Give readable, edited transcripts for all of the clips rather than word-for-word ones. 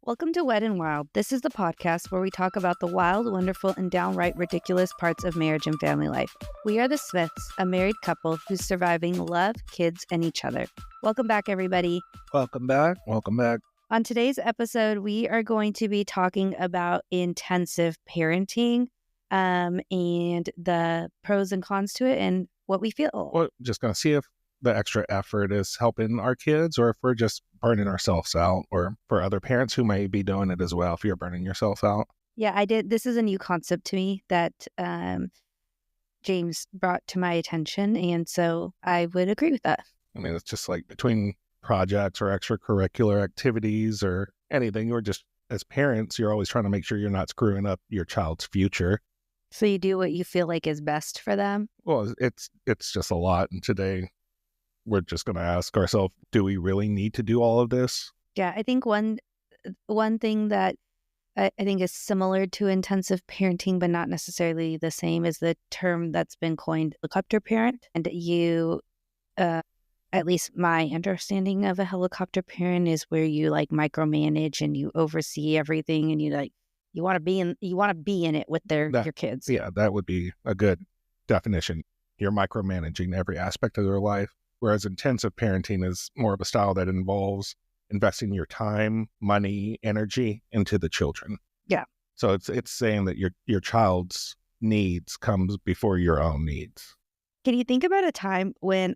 Welcome to Wet and Wild. This is the podcast where we talk about the wild, wonderful, and downright ridiculous parts of marriage and family life. We are the Smiths, a married couple who's surviving love, kids, and each other. Welcome back, everybody. Welcome back. Welcome back. On today's episode, we are going to be talking about intensive parenting and the pros and cons to it and what we feel. We're just going to see if the extra effort is helping our kids or if we're just burning ourselves out, or for other parents who may be doing it as well, if you're burning yourself out. Yeah, I did. This is a new concept to me that James brought to my attention, and so I would agree with that. I mean, it's just like between projects or extracurricular activities or anything, or just as parents, you're always trying to make sure you're not screwing up your child's future. So you do what you feel like is best for them? Well, it's just a lot, and today we're just going to ask ourselves, do we really need to do all of this? Yeah, I think one thing that I think is similar to intensive parenting, but not necessarily the same, is the term that's been coined helicopter parent. And you, at least my understanding of a helicopter parent is where you like micromanage and you oversee everything, and you want to be in it with your kids. Yeah, that would be a good definition. You're micromanaging every aspect of their life. Whereas intensive parenting is more of a style that involves investing your time, money, energy into the children. Yeah. So it's saying that your child's needs comes before your own needs. Can you think about a time when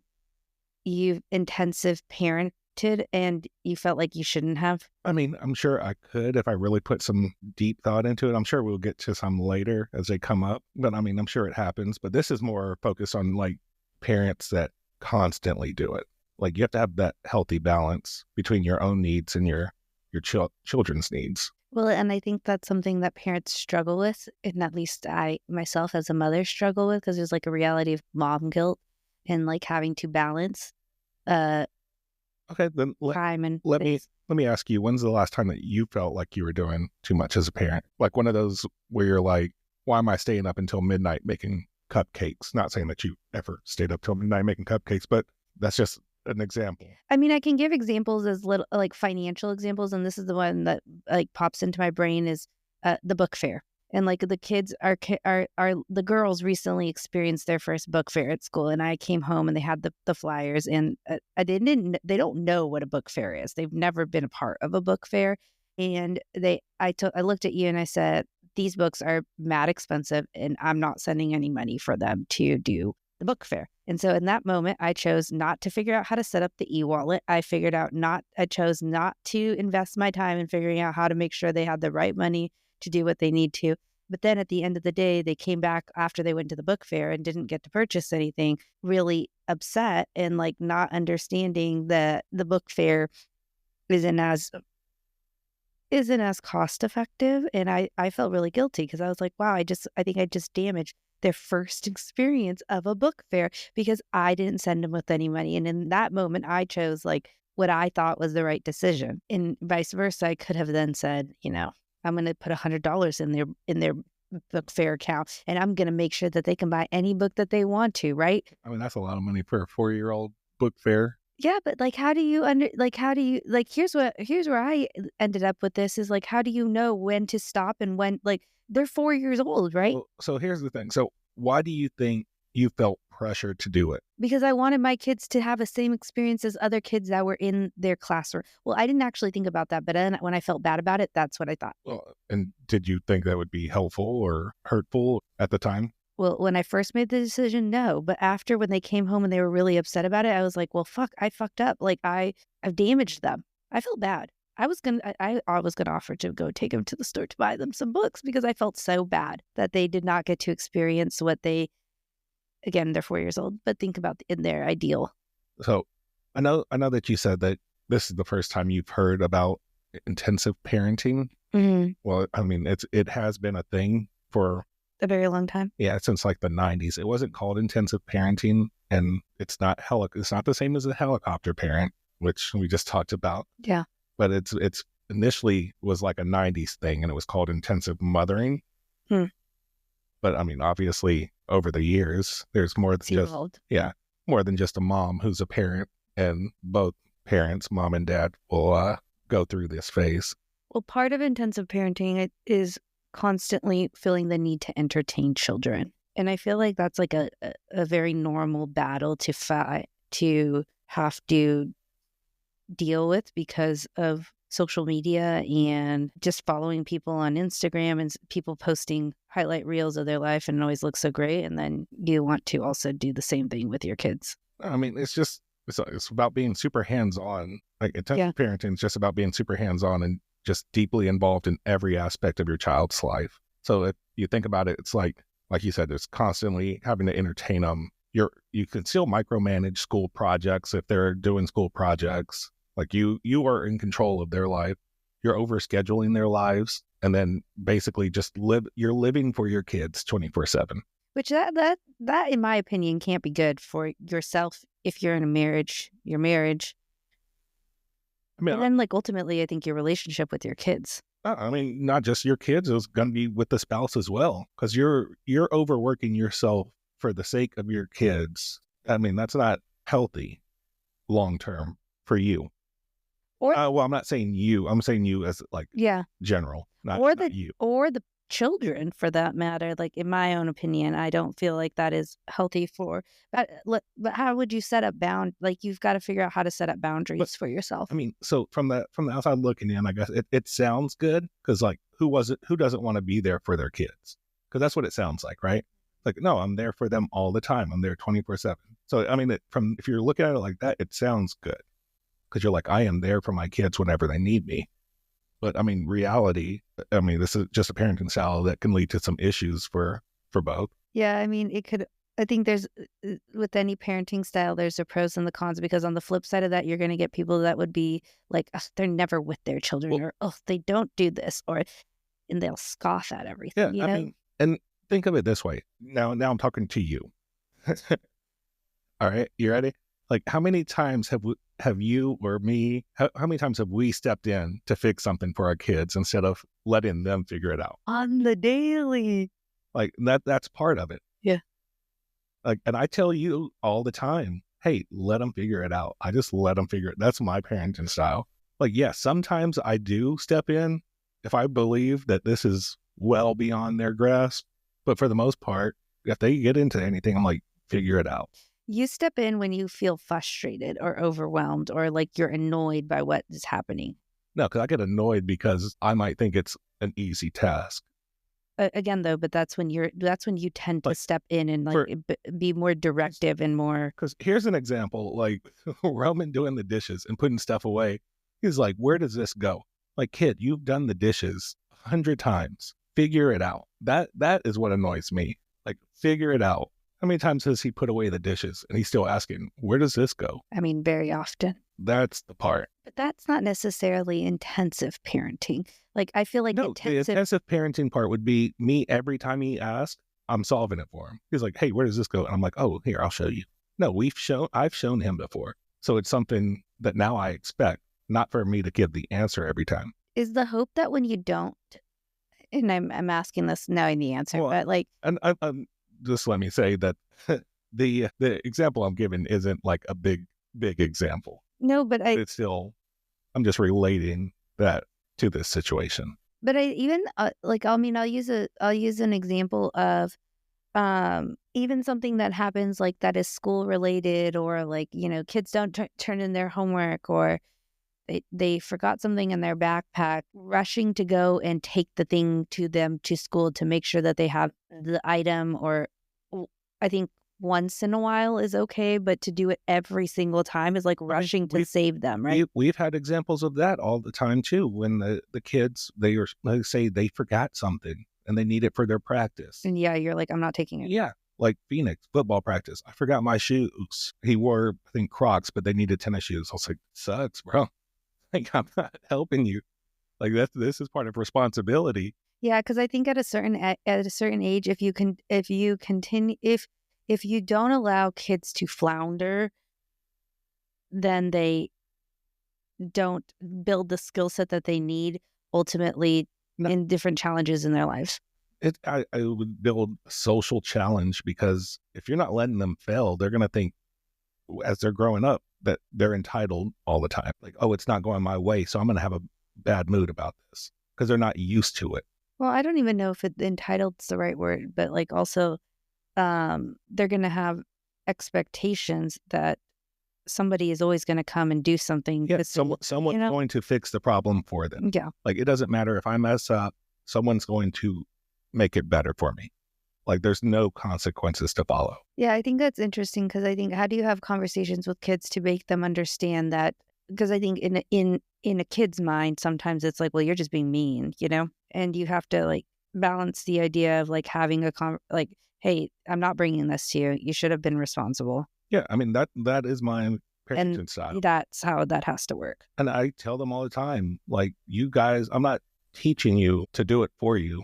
you've intensive parented and you felt like you shouldn't have? I mean, I'm sure I could if I really put some deep thought into it. I'm sure we'll get to some later as they come up. But I mean, I'm sure it happens. But this is more focused on like parents that constantly do it. Like you have to have that healthy balance between your own needs and your children's needs. Well, and I think that's something that parents struggle with, and at least I myself as a mother struggle with, because there's like a reality of mom guilt and like having to balance Okay, then time and let me ask you, when's the last time that you felt like you were doing too much as a parent? Like one of those where you're like, why am I staying up until midnight making cupcakes? Not saying that you ever stayed up till midnight making cupcakes, but that's just an example. I mean, I can give examples as little like financial examples, and this is the one that like pops into my brain is the book fair. And like the kids are the girls recently experienced their first book fair at school, and I came home and they had the flyers, and they don't know what a book fair is. They've never been a part of a book fair, and I looked at you and I said, these books are mad expensive and I'm not sending any money for them to do the book fair. And so in that moment, I chose not to figure out how to set up the e-wallet. I chose not to invest my time in figuring out how to make sure they had the right money to do what they need to. But then at the end of the day, they came back after they went to the book fair and didn't get to purchase anything, really upset and like not understanding that the book fair isn't as cost effective. And I felt really guilty because I was like, wow, I think I just damaged their first experience of a book fair because I didn't send them with any money. And in that moment, I chose like what I thought was the right decision. And vice versa, I could have then said, I'm going to put $100 in their book fair account, and I'm going to make sure that they can buy any book that they want to, right? I mean, that's a lot of money for a 4-year-old book fair. Yeah, but like, here's where I ended up with this is like, how do you know when to stop and when, like, they're 4 years old, right? Well, so here's the thing. So why do you think you felt pressure to do it? Because I wanted my kids to have the same experience as other kids that were in their classroom. Well, I didn't actually think about that, but then when I felt bad about it, that's what I thought. Well, and did you think that would be helpful or hurtful at the time? Well, when I first made the decision, no. But after, when they came home and they were really upset about it, I was like, well, fuck, I fucked up. Like I've damaged them. I felt bad. I was gonna offer to go take them to the store to buy them some books because I felt so bad that they did not get to experience what they, again, they're 4 years old, but think about in their ideal. So I know that you said that this is the first time you've heard about intensive parenting. Mm-hmm. Well, I mean, it has been a thing for a very long time. Yeah, since like the 90s. It wasn't called intensive parenting, and it's not the same as a helicopter parent, which we just talked about. Yeah. But it's initially was like a 90s thing, and it was called intensive mothering. But I mean, obviously over the years, there's more than just a mom who's a parent, and both parents, mom and dad, will go through this phase. Well, part of intensive parenting is constantly feeling the need to entertain children. And I feel like that's like a very normal battle to fight, to have to deal with because of social media and just following people on Instagram and people posting highlight reels of their life and it always looks so great. And then you want to also do the same thing with your kids. I mean, it's about being super hands-on. Like Yeah. intensive parenting is just about being super hands-on and just deeply involved in every aspect of your child's life. So if you think about it, it's like you said, it's constantly having to entertain them. You can still micromanage school projects if they're doing school projects. Like you are in control of their life. You're overscheduling their lives, and then basically just you're living for your kids 24/7. Which that in my opinion can't be good for yourself if you're in a marriage, your marriage, I mean, and then like ultimately I think your relationship with your kids. I mean, not just your kids; it's going to be with the spouse as well, because you're overworking yourself for the sake of your kids. I mean, that's not healthy long term for you. Or Well, I'm not saying you. I'm saying you as like yeah, general, not or not you. the children for that matter. Like in my own opinion, I don't feel like that is healthy for but how would you set up like you've got to figure out how to set up But boundaries for yourself. I mean, so from the outside looking in, I guess it sounds good because like who doesn't want to be there for their kids? Because that's what it sounds like, right? Like, no, I'm there for them all the time. I'm there 24/7. So I mean, if you're looking at it like that, it sounds good because you're like, I am there for my kids whenever they need me. But I mean, reality, I mean, this is just a parenting style that can lead to some issues for both. Yeah, I mean, it could. I think there's with any parenting style, there's the pros and the cons because on the flip side of that, you're going to get people that would be like, "Ugh, they're never with their children, Well, or oh, they don't do this, or and they'll scoff at yeah, everything, you I know? mean, and think of it this way. Now I'm talking to you. All right, you ready? Like, how many times have you or me? How many times have we stepped in to fix something for our kids instead of letting them figure it out? On the daily. Like that's part of it. Yeah. Like, and I tell you all the time, hey, let them figure it out. I just let them figure it. That's my parenting style. Like, yes, sometimes I do step in if I believe that this is well beyond their grasp. But for the most part, if they get into anything, I'm like, figure it out. You step in when you feel frustrated or overwhelmed or like you're annoyed by what is happening. No, because I get annoyed because I might think it's an easy task. Again, though, but that's when you tend to Like step in and like for be more directive and more. because here's an example, like Roman doing the dishes and putting stuff away. He's like, where does this go? Like, kid, you've done the dishes 100 times. Figure it out. That is what annoys me. Like, figure it out. How many times has he put away the dishes and he's still asking, where does this go? I mean, very often. That's the part. But that's not necessarily intensive parenting. Like I feel like No, the intensive parenting part would be me every time he asks, I'm solving it for him. He's like, hey, where does this go? And I'm like, oh, here, I'll show you. No, I've shown him before. So it's something that now I expect, not for me to give the answer every time. is the hope that when you don't, and I'm asking this knowing the answer, Well, but like and just let me say that the example I'm giving isn't like a big example. no, but It's still, I'm just relating that to this situation. I even like I mean I'll use an example of even something that happens like that is school related or like kids don't turn in their homework or they forgot something in their backpack, rushing to go and take the thing to them to school to make sure that they have the item or I think once in a while is okay, but to do it every single time is like I mean, rushing to save them, right? we've had examples of that all the time too. When the kids they say they forgot something and they need it for their practice. And yeah, you're like, I'm not taking it. Yeah, like Phoenix football practice. I forgot my shoes. He wore I think Crocs, but they needed tennis shoes. I was like, sucks, bro. Like I'm not helping you. Like this is part of responsibility. Yeah, because I think at a certain age, if you continue if you don't allow kids to flounder, then they don't build the skill set that they need ultimately No, in different challenges in their lives. I would build a social challenge because if you're not letting them fail, they're gonna think as they're growing up that they're entitled all the time. Like, oh, it's not going my way, so I'm gonna have a bad mood about this because they're not used to it. Well, I don't even know if entitled's the right word, but like also they're going to have expectations that somebody is always going to come and do something Yeah, to say, someone's going to fix the problem for them. Yeah. Like, it doesn't matter if I mess up, someone's going to make it better for me. Like, there's no consequences to follow. Yeah, I think that's interesting because I think how do you have conversations with kids to make them understand that? Because I think in a kid's mind, sometimes it's like, well, you're just being mean, and you have to like balance the idea of like having like, hey, I'm not bringing this to you. You should have been responsible. Yeah, I mean, that is my And parenting style. that's how that has to work. And I tell them all the time, like, you guys, I'm not teaching you to do it for you.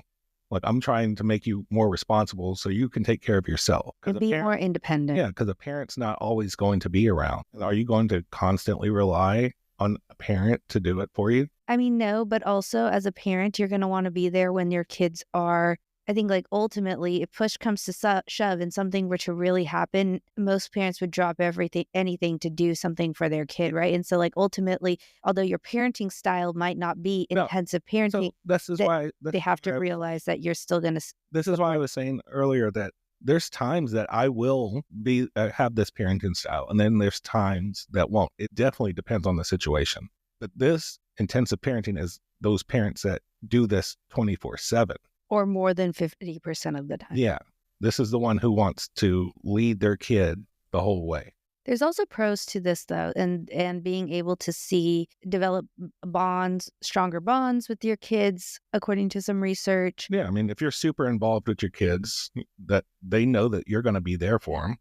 Like, I'm trying to make you more responsible so you can take care of yourself. And be more independent. Yeah, because a parent's not always going to be around. Are you going to constantly rely on a parent to do it for you? I mean, no, but also as a parent, you're going to want to be there when your kids are. I think like ultimately, if push comes to shove and something were to really happen, most parents would drop anything to do something for their kid, right? And so like ultimately, although your parenting style might not be intensive parenting, so they have to realize that you're still going to. This is why I was saying earlier that there's times that I will be have this parenting style, and then there's times that won't. It definitely depends on the situation. But this intensive parenting is those parents that do this 24/7. Or more than 50% of the time. Yeah. This is the one who wants to lead their kid the whole way. There's also pros to this though, and being able to develop stronger bonds with your kids, according to some research. Yeah, I mean, if you're super involved with your kids, that they know that you're going to be there for them,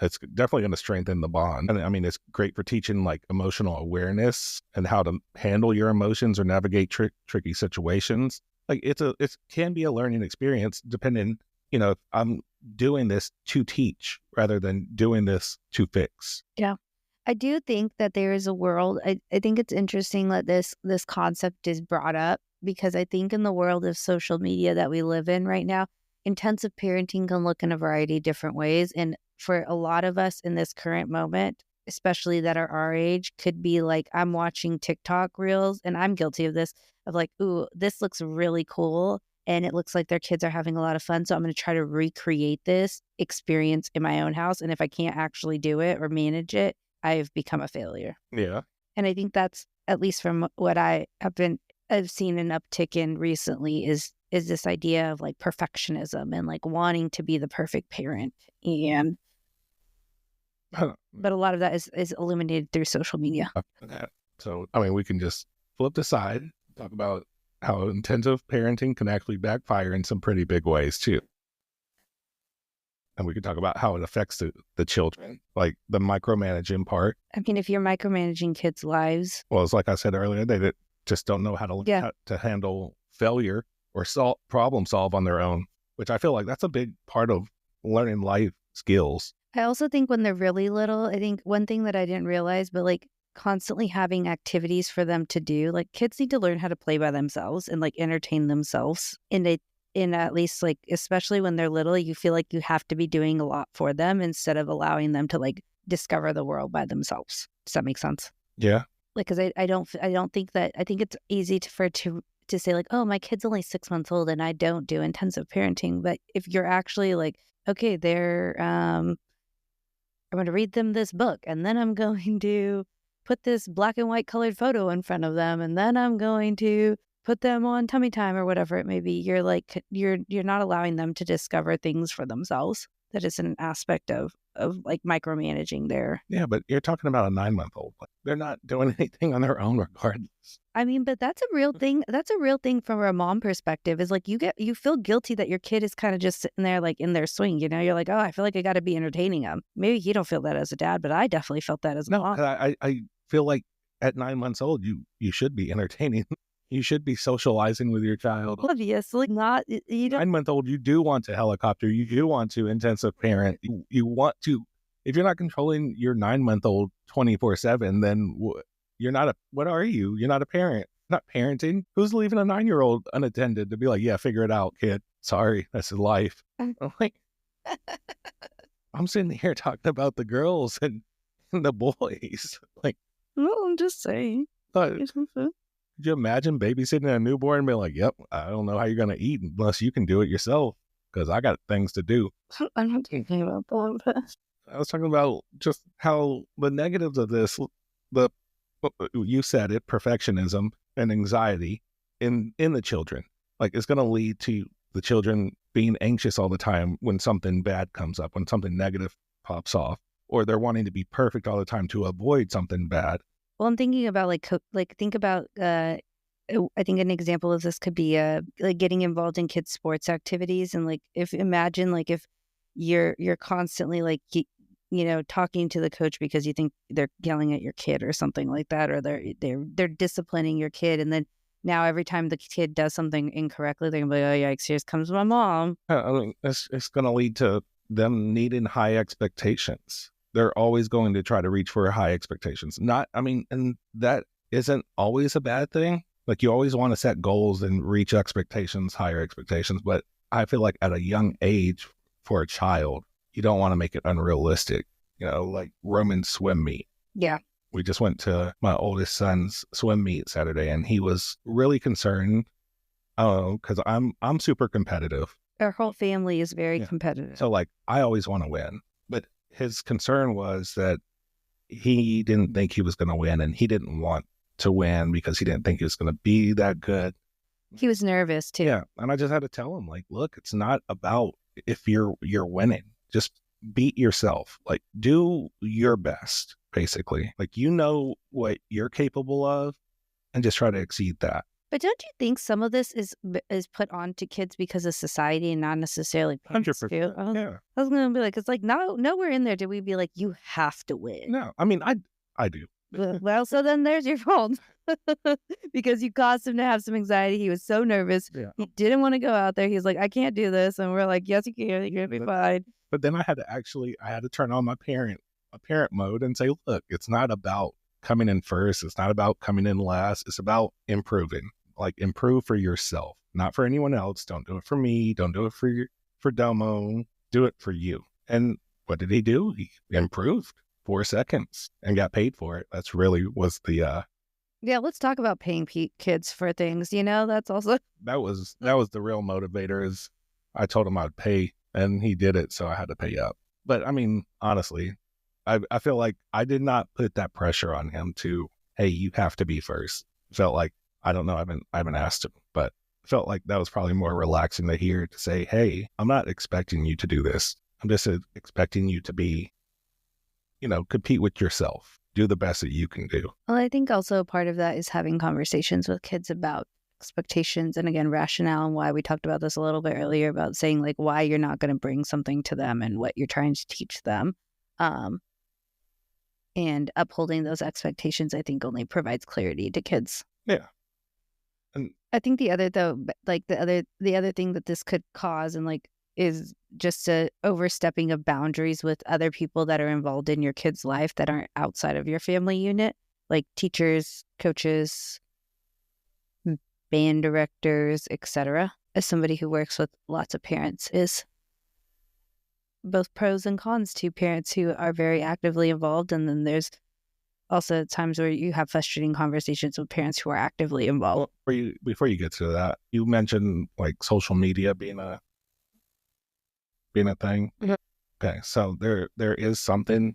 it's definitely going to strengthen the bond. And I mean, it's great for teaching like emotional awareness and how to handle your emotions or navigate tricky situations. Like it can be a learning experience depending, if I'm doing this to teach rather than doing this to fix. Yeah. I do think that there is a world. I think it's interesting that this concept is brought up because I think in the world of social media that we live in right now, intensive parenting can look in a variety of different ways. And for a lot of us in this current moment, especially that are our age, could be like, I'm watching TikTok reels and I'm guilty of this, of like, ooh, this looks really cool. And it looks like their kids are having a lot of fun. So I'm going to try to recreate this experience in my own house. And if I can't actually do it or manage it, I've become a failure. Yeah. And I think that's, at least from what I've seen an uptick in recently is this idea of like perfectionism and like wanting to be the perfect parent. And but a lot of that is illuminated through social media. So, I mean, we can just flip the side, talk about how intensive parenting can actually backfire in some pretty big ways too. And we can talk about how it affects the children, like the micromanaging part. I mean, if you're micromanaging kids' lives. Well, it's like I said earlier, they just don't know how to handle failure or problem solve on their own, which I feel like that's a big part of learning life skills. I also think when they're really little, I think one thing that I didn't realize, but like constantly having activities for them to do, like kids need to learn how to play by themselves and like entertain themselves. In at least like, especially when they're little, you feel like you have to be doing a lot for them instead of allowing them to like discover the world by themselves. Does that make sense? Yeah. Like, cause I don't think that, I think it's easy to say like, oh, my kid's only 6 months old and I don't do intensive parenting. But if you're actually like, okay, I'm going to read them this book and then I'm going to put this black and white colored photo in front of them and then I'm going to put them on tummy time or whatever it may be. You're like, you're not allowing them to discover things for themselves. That is an aspect of like micromanaging there. Yeah, but you're talking about a 9-month-old. They're not doing anything on their own regardless. I mean, but that's a real thing. That's a real thing from a mom perspective is like you feel guilty that your kid is kind of just sitting there like in their swing, You're like, oh, I feel like I got to be entertaining them. Maybe you don't feel that as a dad, but I definitely felt that as a mom. I feel like at 9 months old, you should be entertaining. You should be socializing with your child. Obviously not. You don't. 9-month-old, you do want to helicopter. You do want to intensive parent. You want to. If you're not controlling your 9-month-old 24/7, then you're not what are you? You're not a parent. Not parenting. Who's leaving a 9-year-old unattended to be like, yeah, figure it out, kid. Sorry, that's life. I'm like, I'm sitting here talking about the girls and the boys. Like, No, I'm just saying. Could you imagine babysitting a newborn and being like, yep, I don't know how you're going to eat unless you can do it yourself because I got things to do. I'm not talking about that, but I was talking about just how the negatives of this, the you said it, perfectionism and anxiety in the children. Like it's going to lead to the children being anxious all the time when something bad comes up, when something negative pops off, or they're wanting to be perfect all the time to avoid something bad. well, I'm thinking about think about I think an example of this could be like getting involved in kids' sports activities, and like if imagine like if you're constantly like talking to the coach because you think they're yelling at your kid or something like that, or they're disciplining your kid, and then now every time the kid does something incorrectly, they're gonna be like, oh yikes, here comes my mom. I mean, it's going to lead to them needing high expectations. They're always going to try to reach for high expectations. And that isn't always a bad thing. Like you always want to set goals and reach expectations, higher expectations. But I feel like at a young age for a child, you don't want to make it unrealistic. Like Roman swim meet. Yeah. We just went to my oldest son's swim meet Saturday, and he was really concerned. Oh, because I'm super competitive. Our whole family is very competitive. So like I always want to win. But his concern was that he didn't think he was going to win, and he didn't want to win because he didn't think he was going to be that good. He was nervous too. Yeah. And I just had to tell him, like, look, it's not about if you're winning. Just beat yourself. Like do your best, basically. Like what you're capable of and just try to exceed that. But don't you think some of this is put on to kids because of society and not necessarily parents 100%. too? Yeah. I was gonna be like, it's like nowhere in there did we be like, you have to win. No, I mean, I do. Well, so then there's your fault because you caused him to have some anxiety. He was so nervous. Yeah. He didn't want to go out there. He's like, I can't do this, and we're like, yes, you can. You're gonna be fine. But then I had to turn on my parent mode and say, look, it's not about coming in first. It's not about coming in last. It's about improving. Like improve for yourself, not for anyone else. Don't do it for me. Don't do it for Domo. Do it for you. And what did he do? He improved 4 seconds and got paid for it. That's really was the Yeah, let's talk about paying kids for things. That's also that was the real motivator. Is I told him I'd pay, and he did it, so I had to pay up. But I mean, honestly, I feel like I did not put that pressure on him to, hey, you have to be first. Felt like, I don't know, I haven't asked him, but felt like that was probably more relaxing to hear, to say, hey, I'm not expecting you to do this. I'm just expecting you to be, compete with yourself. Do the best that you can do. Well, I think also part of that is having conversations with kids about expectations and, again, rationale, and why we talked about this a little bit earlier about saying like why you're not going to bring something to them and what you're trying to teach them. And upholding those expectations, I think, only provides clarity to kids. Yeah. And I think the other thing that this could cause is just a overstepping of boundaries with other people that are involved in your kid's life that aren't outside of your family unit, like teachers, coaches, band directors, etc. As somebody who works with lots of parents, is both pros and cons to parents who are very actively involved, and then there's also times where you have frustrating conversations with parents who are actively involved. Well, before you get to that, you mentioned like social media being a thing. Mm-hmm. Okay, so there is something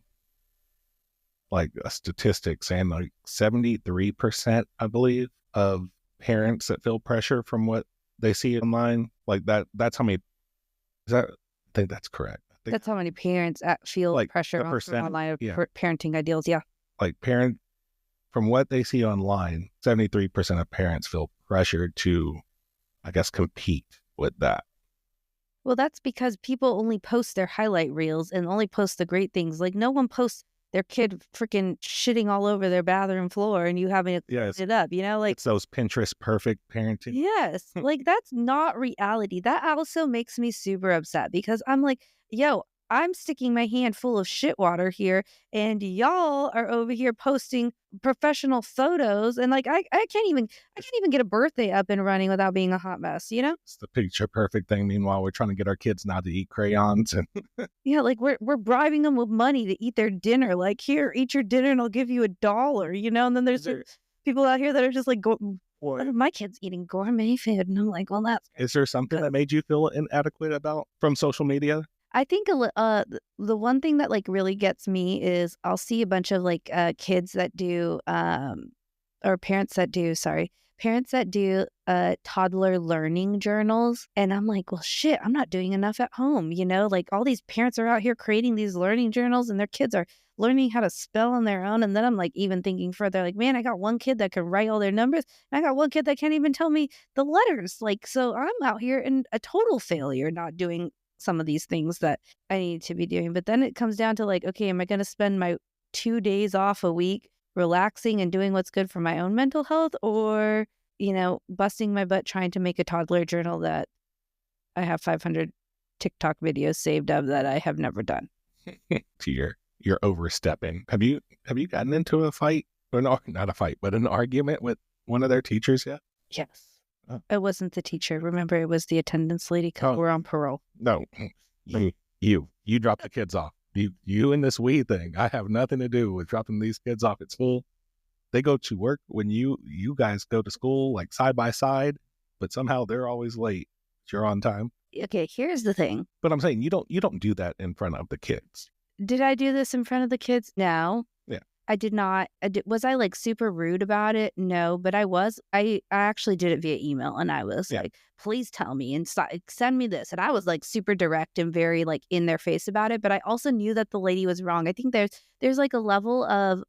like a statistic saying like 73%, I believe, of parents that feel pressure from what they see online. Like that's how many. I think that's correct. That's how many parents feel like pressure from online parenting ideals. Yeah. Like from what they see online, 73% of parents feel pressured to, I guess, compete with that. Well, that's because people only post their highlight reels and only post the great things. Like no one posts their kid freaking shitting all over their bathroom floor and you having to clean it up, like it's those Pinterest perfect parenting. Yes. Like that's not reality. That also makes me super upset because I'm like, yo, I'm sticking my hand full of shit water here and y'all are over here posting professional photos and like I can't even get a birthday up and running without being a hot mess, It's the picture perfect thing. Meanwhile, we're trying to get our kids not to eat crayons and yeah, like we're bribing them with money to eat their dinner. Like, here, eat your dinner and I'll give you $1, and then there's people out here that are just like One of my kids eating gourmet food, and I'm like, well, that's Is there something that made you feel inadequate about from social media? I think the one thing that like really gets me is I'll see a bunch of like kids that do or parents that do toddler learning journals, and I'm like, well, shit, I'm not doing enough at home, you know? Like all these parents are out here creating these learning journals, and their kids are learning how to spell on their own. And then I'm like even thinking further, like, man, I got one kid that can write all their numbers, and I got one kid that can't even tell me the letters. Like, so I'm out here in a total failure, not doing some of these things that I need to be doing. But then it comes down to like, okay, am I going to spend my 2 days off a week relaxing and doing what's good for my own mental health, or, you know, busting my butt trying to make a toddler journal that I have 500 TikTok videos saved of that I have never done? To you're overstepping. Have you gotten into a fight, or not a fight, but an argument with one of their teachers yet? Yes. Oh. It wasn't the teacher. Remember, it was the attendance lady because we're on parole. No, you drop the kids off. You and this weed thing. I have nothing to do with dropping these kids off at school. They go to work when you guys go to school like side by side, but somehow they're always late. You're on time. Okay, here's the thing. But I'm saying you don't do that in front of the kids. Did I do this in front of the kids? No. Yeah. I did not. Was I like super rude about it? No, but I actually did it via email, and I was like, please tell me and send me this. And I was like super direct and very like in their face about it. But I also knew that the lady was wrong. I think there's like a level of,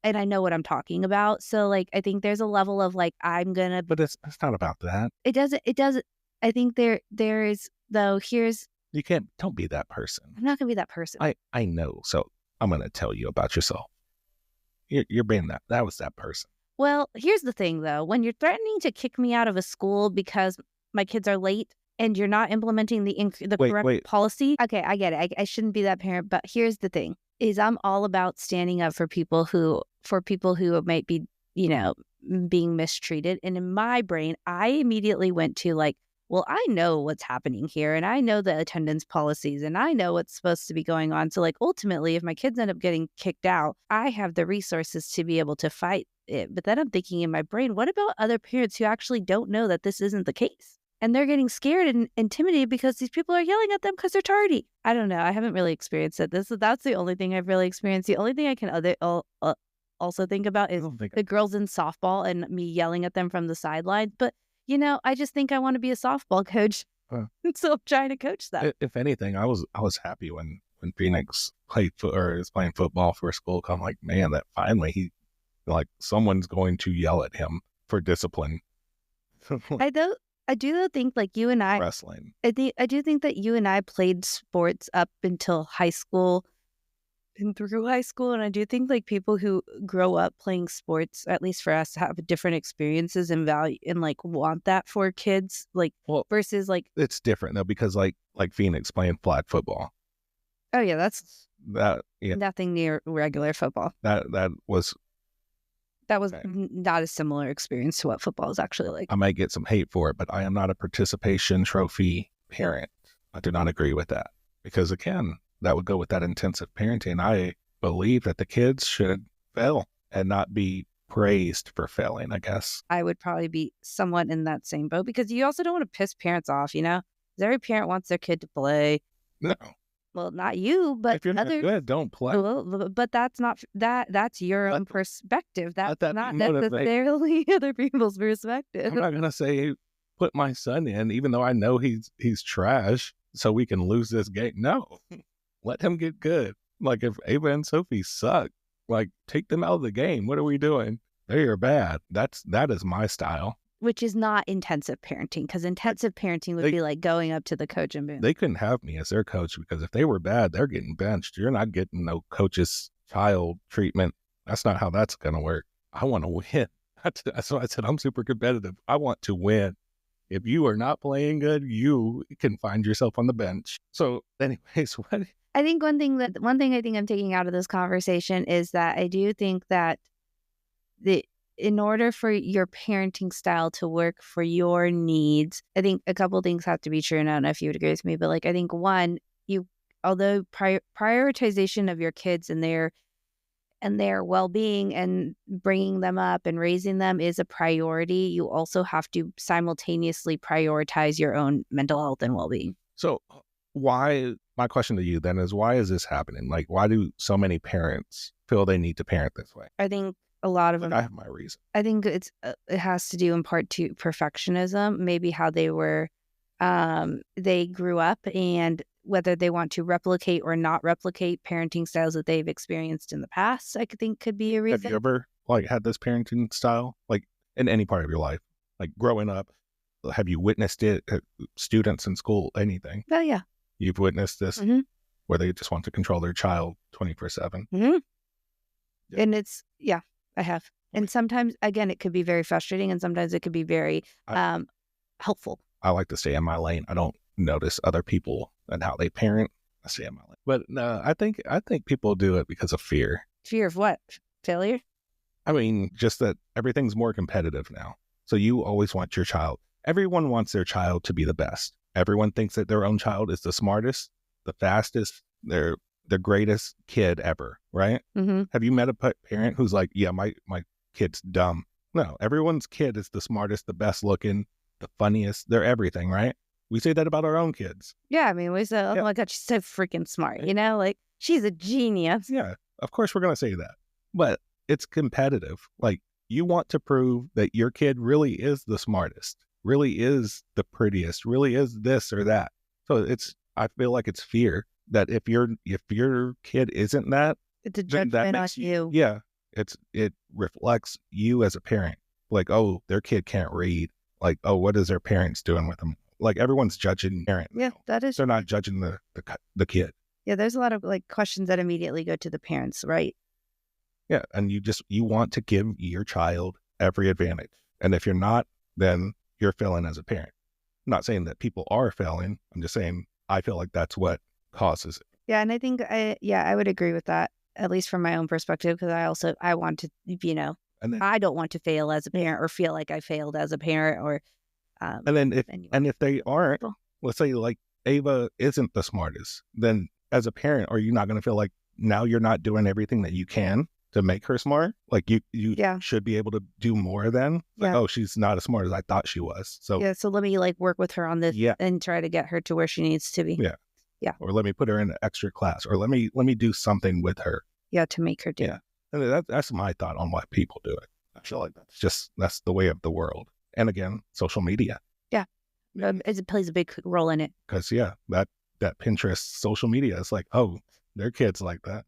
and I know what I'm talking about. So like, I think there's a level of like, But it's not about that. It doesn't. I think there is though. Don't be that person. I'm not gonna be that person. I know. So I'm going to tell you about yourself. You're being that was that person. Well, here's the thing, though. When you're threatening to kick me out of a school because my kids are late and you're not implementing the correct policy, okay, I get it. I shouldn't be that parent. But here's the thing: is I'm all about standing up for people who might be, you know, being mistreated. And in my brain, I immediately went to like, well, I know what's happening here, and I know the attendance policies, and I know what's supposed to be going on. So like ultimately, if my kids end up getting kicked out, I have the resources to be able to fight it. But then I'm thinking in my brain, what about other parents who actually don't know that this isn't the case? And they're getting scared and intimidated because these people are yelling at them because they're tardy. I don't know. I haven't really experienced it. That's the only thing I've really experienced. The only thing I can also think about is the girls in softball and me yelling at them from the sidelines. But you know, I just think I want to be a softball coach, so I'm trying to coach them. If anything, I was happy when Phoenix is playing football for a school. I'm like, man, that finally someone's going to yell at him for discipline. I do think like you and I wrestling. I do think that you and I played sports up until high school and through high school, and I do think like people who grow up playing sports, at least for us, have different experiences and value and like want that for kids, like versus like it's different though because like Phoenix playing flag football. Oh yeah, that's yeah, nothing near regular football. That was okay. Not a similar experience to what football is actually like. I might get some hate for it, but I am not a participation trophy parent. I do not agree with that because again, that would go with that intensive parenting. I believe that the kids should fail and not be praised for failing, I guess. I would probably be somewhat in that same boat because you also don't want to piss parents off, you know? Because every parent wants their kid to play. No. Well, not you, but if you're not good, don't play. But that's not that's your own perspective. That's not necessarily other people's perspective. I'm not gonna say put my son in, even though I know he's trash, so we can lose this game. No. Let him get good. Like if Ava and Sophie suck, like take them out of the game. What are we doing? They are bad. That is my style. Which is not intensive parenting, because intensive parenting would be like going up to the coach and being. They couldn't have me as their coach because if they were bad, they're getting benched. You're not getting no coach's child treatment. That's not how that's going to work. I want to win. That's why I said I'm super competitive. I want to win. If you are not playing good, you can find yourself on the bench. So anyways, what? I think one thing I think I'm taking out of this conversation is that I do think that in order for your parenting style to work for your needs, I think a couple things have to be true. And I don't know if you would agree with me, but like, I think one, although prioritization of your kids and their and their well-being and bringing them up and raising them is a priority, you also have to simultaneously prioritize your own mental health and well-being. So my question to you then is, why is this happening? Like, why do so many parents feel they need to parent this way? I think a lot of Like, them, I have my reason. I think it has to do in part to perfectionism, maybe how they grew up and whether they want to replicate or not replicate parenting styles that they've experienced in the past, I think could be a Have you reason. ever like had this parenting style, like in any part of your life, like growing up? Have you witnessed it at students in school, anything? Oh, yeah. You've witnessed this Mhm. where they just want to control their child 24/7. Mhm. Yeah. And yeah, I have. And sometimes, again, it could be very frustrating and sometimes it could be very I, helpful. I like to stay in my lane. I don't notice other people and how they parent. I stay in my lane. But no, I think people do it because of fear. Fear of what? Failure? I mean, just that everything's more competitive now. So you always want your child. Everyone wants their child to be the best. Everyone thinks that their own child is the smartest, the fastest, they're the greatest kid ever, right? Mm-hmm. Have you met a parent who's like, yeah, my kid's dumb? No, everyone's kid is the smartest, the best looking, the funniest. They're everything, right? We say that about our own kids. Yeah, I mean, we said, oh Yeah. my God, she's so freaking smart, you know? Like, she's a genius. Yeah, of course we're going to say that. But it's competitive. Like, you want to prove that your kid really is the smartest, really is the prettiest, really is this or that. So I feel like it's fear that if your kid isn't that, It's a then that judgment on makes you. yeah, it reflects you as a parent. Like, oh, their kid can't read. Like, oh, what is their parents doing with them? Like, everyone's judging parent. Yeah, that is. They're not judging the kid. Yeah, there's a lot of like questions that immediately go to the parents, right? Yeah, and you want to give your child every advantage. And if you're not, then you're failing as a parent. I'm not saying that people are failing. I'm just saying I feel like that's what causes it. Yeah, and I think I would agree with that, at least from my own perspective, because I want to, And then I don't want to fail as a parent or feel like I failed as a parent or and then anyway. if they aren't, let's say like Ava isn't the smartest, then as a parent, are you not going to feel like now you're not doing everything that you can to make her smart? Like you Yeah. should be able to do more then. Like, Yeah. oh, she's not as smart as I thought she was. So Yeah, so let me like work with her on this Yeah. and try to get her to where she needs to be. Yeah. Yeah. Or let me put her in an extra class, or let me do something with her. Yeah, to make her do. Yeah. And that's my thought on why people do it. I feel like that's the way of the world. And again, social media. It plays a big role in it. Because that Pinterest social media is like, oh, their kids like that.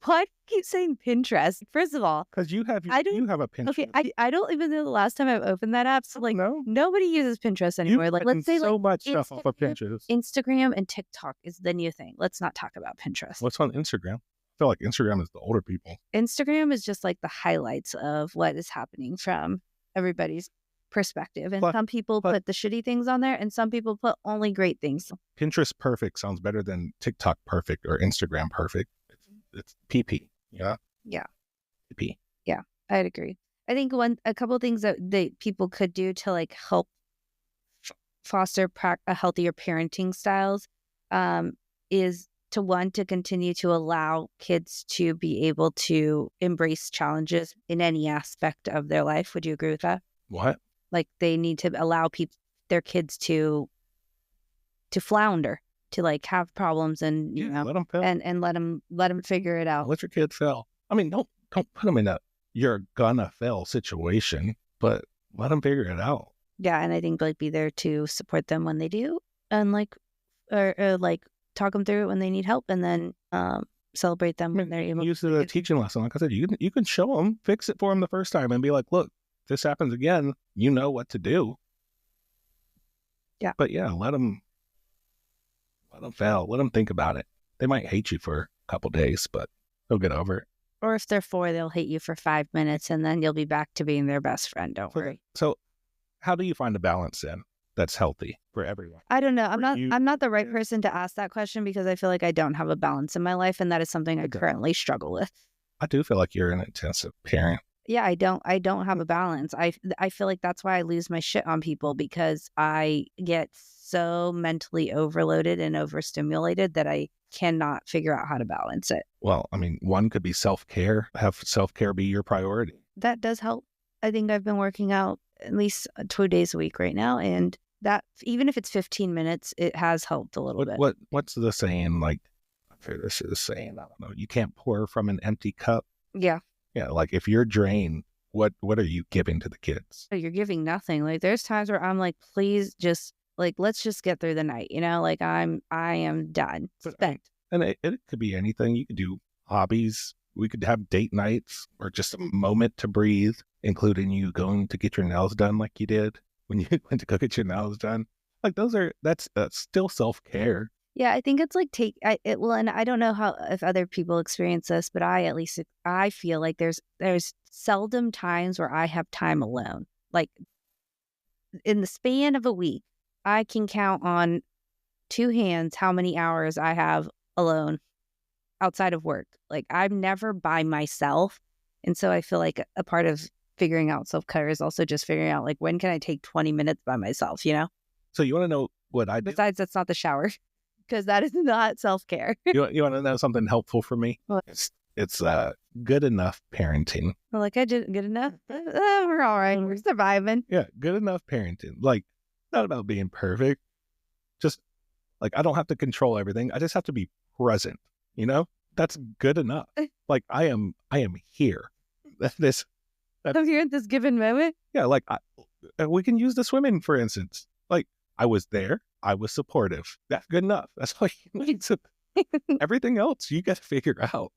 Why do you keep saying Pinterest? First of all, Because you have I don't- you have a Pinterest. okay, I don't even know the last time I've opened that app. So like No. nobody uses Pinterest anymore. You've Like written let's say so like much stuff off of Instagram- Pinterest. Instagram and TikTok is the new thing. Let's not talk about Pinterest. What's on Instagram? I feel like Instagram is the older people. Instagram is just like the highlights of what is happening from everybody's perspective. And But- some people but- put the shitty things on there and some people put only great things. Pinterest perfect sounds better than TikTok perfect or Instagram perfect. It's PP. Yeah. Yeah. PP. I'd agree. I think a couple of things that people could do to like help foster a healthier parenting styles is to continue to allow kids to be able to embrace challenges in any aspect of their life. Would you agree with that? What? Like they need to allow their kids to flounder, to like have problems and Let them fail. and let them figure it out. Let your kid fail. I mean, don't put them in a you're gonna fail situation, but let them figure it out. Yeah, and I think like be there to support them when they do, and like or like talk them through it when they need help, and then celebrate them when they're able. Use it as a teaching lesson. Like I said, you can show them, fix it for them the first time, and be like, look, this happens again. You know what to do. Yeah. But let them fail. Let them think about it. They might hate you for a couple days, but they'll get over it. Or if they're 4, they'll hate you for 5 minutes, and then you'll be back to being their best friend. Don't worry. So, how do you find a balance then that's healthy for everyone? I don't know. you- I'm not the right person to ask that question because I feel like I don't have a balance in my life, and that is something I Okay. currently struggle with. I do feel like you're an intensive parent. Yeah, I don't have a balance. I feel like that's why I lose my shit on people, because I get so mentally overloaded and overstimulated that I cannot figure out how to balance it. Well, I mean, one could be self-care. Have self-care be your priority. That does help. I think I've been working out at least 2 days a week right now. And that, even if it's 15 minutes, it has helped a little bit. What's the saying? Like, I forget this is saying, I don't know. You can't pour from an empty cup. Yeah. Yeah. Like if you're drained, what are you giving to the kids? You're giving nothing. Like there's times where I'm like, please just like, let's just get through the night. You know, like I am done. Spent. And it could be anything. You could do hobbies. We could have date nights or just a moment to breathe, including you going to get your nails done like you did when you went to go get your nails done. Like that's still self-care. Yeah, I think it's like and I don't know if other people experience this, but I feel like there's seldom times where I have time alone. Like in the span of a week, I can count on 2 hands how many hours I have alone outside of work. Like I'm never by myself. And so I feel like a part of figuring out self-care is also just figuring out like, when can I take 20 minutes by myself, you know? So you want to know what I do? Besides, that's not the shower, because that is not self-care. You want to know something helpful for me? What? It's good enough parenting. Well, like I did good enough. We're all right. We're surviving. Yeah, good enough parenting. Like, not about being perfect. Just like I don't have to control everything. I just have to be present. You know, that's good enough. Like I am here. I'm here at this given moment. Yeah, like we can use the swimming for instance. Like I was there. I was supportive. That's good enough. That's all you need. So everything else you got to figure out.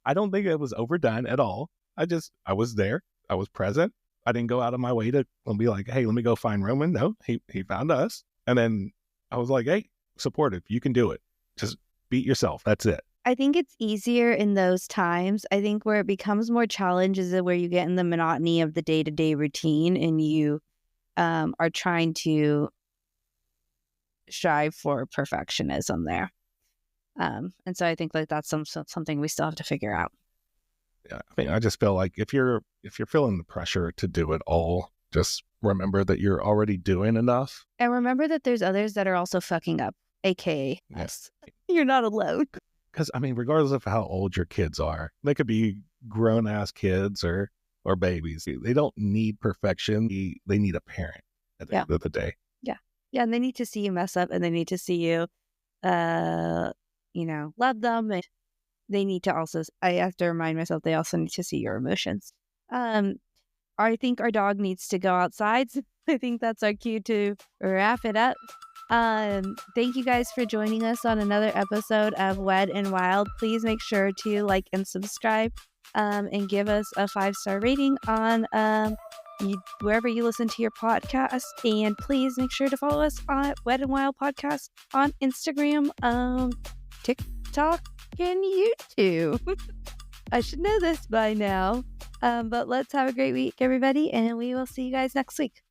I don't think it was overdone at all. I was there. I was present. I didn't go out of my way to be like, hey, let me go find Roman. No, he found us. And then I was like, hey, supportive. You can do it. Just beat yourself. That's it. I think it's easier in those times. I think where it becomes more challenge is where you get in the monotony of the day-to-day routine and you are trying to strive for perfectionism there. And so I think like that's something we still have to figure out. Yeah, I mean, I just feel like if you're feeling the pressure to do it all, just remember that you're already doing enough. And remember that there's others that are also fucking up, aka us. You're not alone. Because, I mean, regardless of how old your kids are, they could be grown-ass kids or babies. They don't need perfection. They need a parent at the end of the day. Yeah. Yeah, and they need to see you mess up, and they need to see you, love them. And they need to also, I have to remind myself, they also need to see your emotions. I think our dog needs to go outside. So I think that's our cue to wrap it up. Thank you guys for joining us on another episode of Wed and Wild. Please make sure to like and subscribe, and give us a 5-star rating on wherever you listen to your podcast. And please make sure to follow us on Wed and Wild Podcast on Instagram, TikTok, and YouTube. I should know this by now. But let's have a great week, everybody, and we will see you guys next week.